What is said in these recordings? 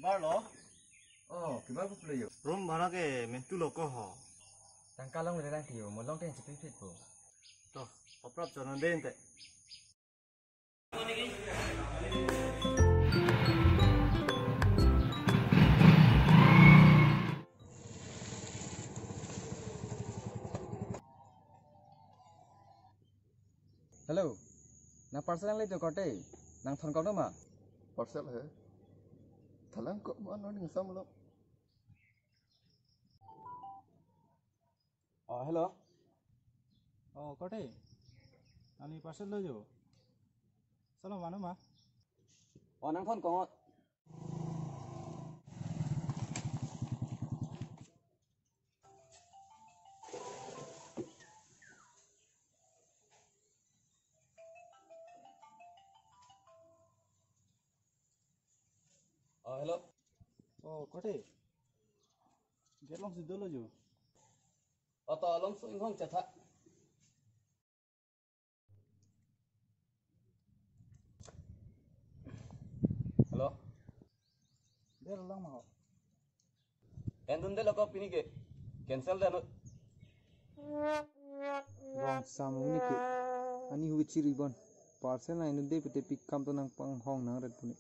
Kimbar lo? Oh, kimbar po pala yun. Rum mana ke mentu lo ko ho. Tangkalong nila lang tiyo, mulong tayo sa pipit po. To, oprap jono dente. Hello, nang parcel lang lito kote, nang thon kau nama? Parcel है थलंग को मानो नहीं समलो Hello. Oh, kote. Ani parcel lo jo. Salam mana ma? Oh, nang thon kau. Oh, hello. Oh, kote. Get long sido lo jo. Oh, to long su inghong chatha. Hello. Der long ma ho. Endun de loko pini ke. Cancel dano. Wrong samuni ke ani hu chiri bon parcel na inu de pete pick kam to nang pang hong nang red puni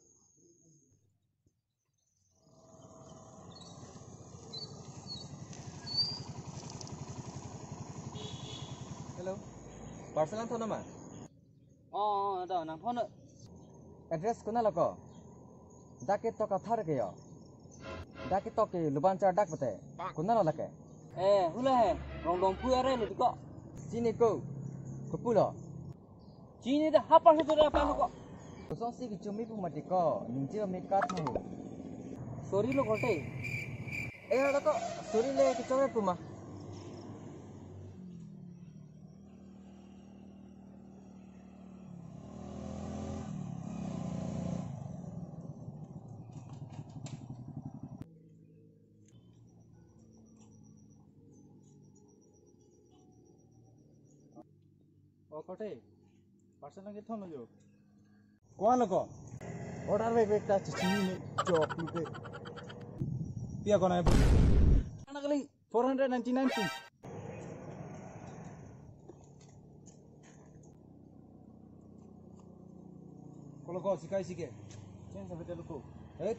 Hello. Parcel lang thon nama? oh da nang phone Address kuna loko. Dake to ka thar ke yo. Dake to ke luban cha dak bate. Kuna lo lake. hula he rong dong pu are lo diko Sini ko. Kupulo. chini da ha parcel to da pa ko Kosong si ki chumi pu mati ko. Ninje me ka tho. sorry lo kote Loko. Suri le ki chome pu ma. Oh, kote. Parcel lang get thon lo jo. Kuan lo ko. Order bek ta chini ne chok lu ke. Pia kona bu. Ana kali 499 tu. Kalau kau sikai sike. Chen sampai telu ko.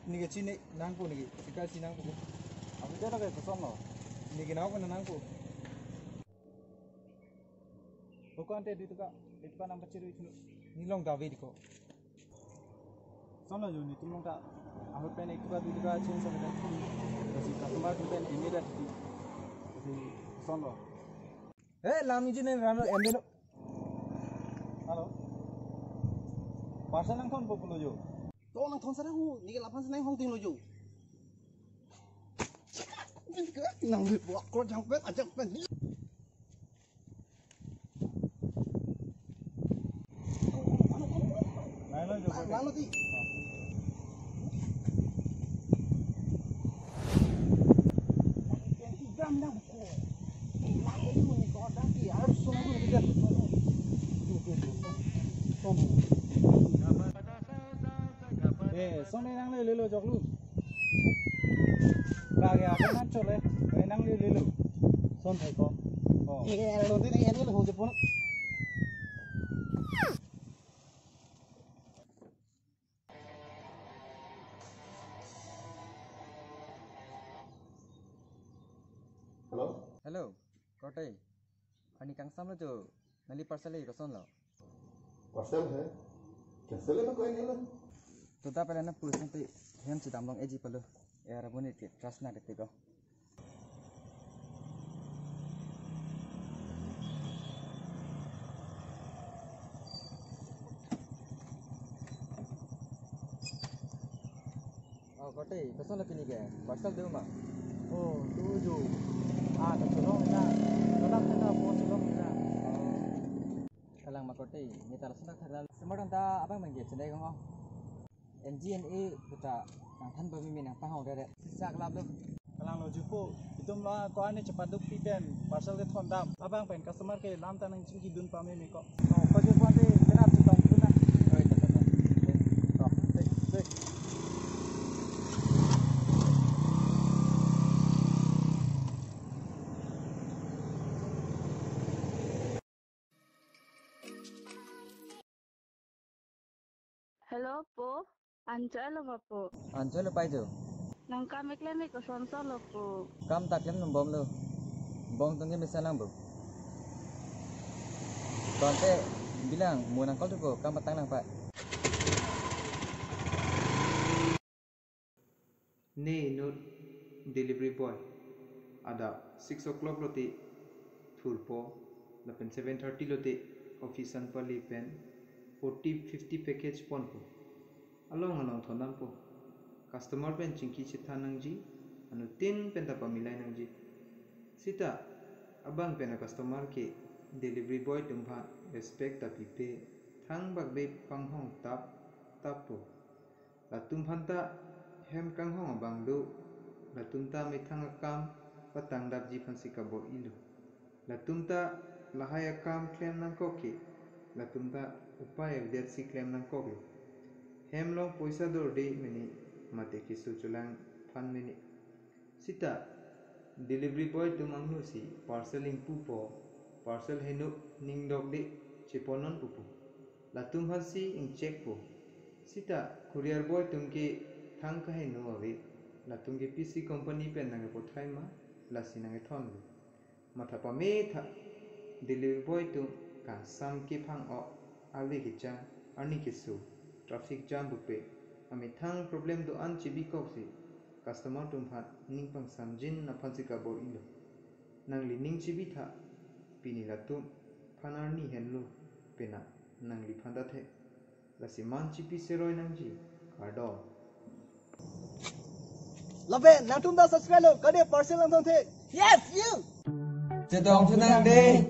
Ni ke chini nang pu ni sikai si nang pu. Aku dah nak kosong lo. Ni ke nau kena nang pu. Bukan teh itu kak, itu kan nampak ciri itu. Nilong David ko. Sana jo ni tulong tak. Aku pen itu kan itu kan change sama dengan tu. Jadi customer tu pen immediate. Jadi sana. Lami je ni rano endelo. Halo. Parcel nang thon populo jo. तो ना थोन सर हूँ निकल अपन से नहीं होंगे तीन लोग नंग भी बुआ को जंग पे अजंग पे Nailo jo. लालो दी jam dah buku lalu ni muni kau dah ki harus sunnah ni kita Sana nang le lo jok lu. Lagi apa nak cole? Nang le lo. Son thai ko. Oh. ini kan ada nanti ini lo hujung pun Hello. Kote. Ani kang sam lo jo. Nali parcel le koson lo. parcel है कैंसिल है कोई नहीं लो Tu ta pala na pulis nanti hem si tamlong eji palo. Rabuni ti trust na kete ko. Oh, kote. Koson lo pini ke. Parcel deu ma. Oh, tu jo. Tak colong na. Kalau kita mau colong na. Kalang makote. Ni tala sunak thadal. Semarang ta abang mangge cendai ko. NGNA kita nang than ba mi nang pa hau dere. Sisa klap lo. Kalang lo jupo. Itu mula kau ane cepat duk pipen. Parcel ke thon dam. Abang pen customer ke lam tanang cingki dun pame me ko. Oh, kau jupo ane kenap citong dun na. Oi, tak. Oh, take. Hello po, Anjalo nga po. Anjo lo pai jo. Nang kami klemi ko sonsolo po. Kam taklem nung bom lo. Bom tunggu misalang bu. Konte bilang mau nangkol tuh kam patang nang pak. Ne note delivery boy. Ada 6 o'clock lote thulpo. Lapen 7:30 lote office an pali pen 40-50 package pon po. Along thonam po. Customer pen chingki chitha nangji anu tin pen tapa milai nangji. Sita abang pen customer ke delivery boy tumpha respect tapi pe thang bak be panghong tap po. La tumphanta hem kanghong abang do la tumta me thang akam patang dap ji phansi ka bo ilu. La tumta lahaya kam claim nang koke la tumta upaya vidyarsi claim nang koke. Hem long poisa dor de meni mate kisu chulang fan meni. Sita delivery boy tumang nu si parcel ing pupo parcel henu ning dog de chiponon pupu. La tumhansi ing check po. Sita courier boy tumke thang ka henu ave la tumke PC company pen nang pothai ma la sinang thon lu. Matha pa me tha delivery boy tum ka sam ke phang o ave ki cha ani kisu traffic jam bupe ami thang problem do an chibi kok si customer tum phat ning pang samjin na phansi ka bo ilo nang li ning chibi tha pini la tum phanar ni henlu pena nang li phanda the la si man chipi seroi nang ji kado Love, nang tum da subscribe lo, kade parcel nang thong the. Yes, you. Cedong senang deh.